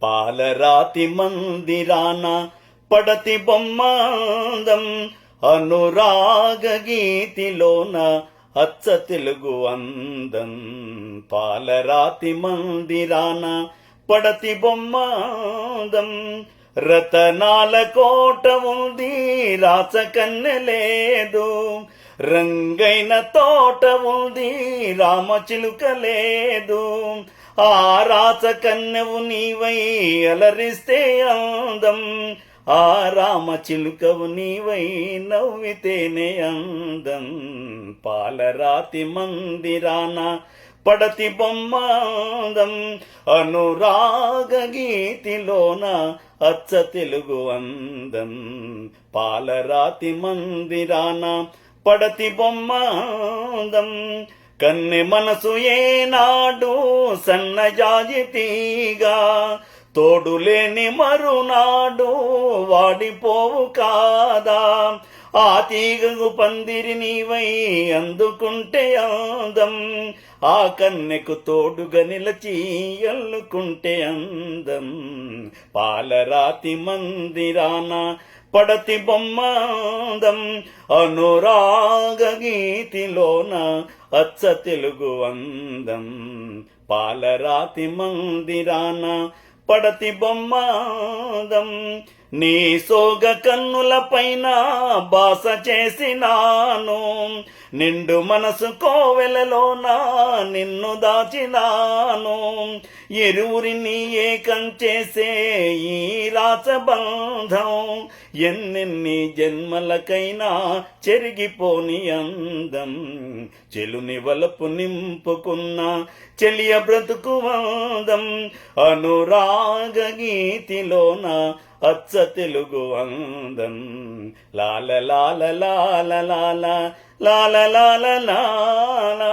పాలరాతి మందిరాన పడతి బొమ్మాందం అనురాగ గీతిలోన అచ్చ తెలుగు అందం. పాలరాతి మందిరాన పడతి బొమ్మాందం రతనాల కోట ఉంది రాచకన్నెలేదు. రంగైన తోట ఉంది రామచిలుక లేదు. ఆ రాచకన్నెవు నీవై అలరిస్తే అందం. ఆ రామచిలుకవు నీవై నవ్వితేనే అందం. పాలరాతి మందిరాన పడతి బొమ్మాందం అనురాగ గీతిలోన అచ్చ తెలుగు అందం. పాలరాతి మందిరాన పడతి బొమ్మాందం కన్నె మనసు ఏనాడు సన్నజాజి తీగా తోడులేని మరునాడు వాడిపోవు కాదా. ఆ తీగకు పందిరి నీవై అందుకుంటే అందం. ఆ కన్నెకు తోడుగా నిలచి అల్లుకుంటే అందం. పాలరాతి మందిరాన పడతి బొమ్మాందం అనురాగ గీతిలోన అచ్చ తెలుగు అందం. పాలరాతి మందిరాన పడతి బొమ్మాందం నీ సోగ కన్నుల పైన బాస చేసినాను. నిండు మనసు కోవెలలోన నిన్ను దాచినాను. ఇరువురిని ఏకం చేసే ఈ రాచబంధం ఎన్నెన్ని జన్మలకైనా చెరిగిపోని అందం. చెలుని వలపు నింపుకున్న చెలియ బ్రతుకు అందం. అనురాగ గీతిలోన అచ్చ తెలుగు అందం. లాల లాల లాల లాల లాల లాల లాల.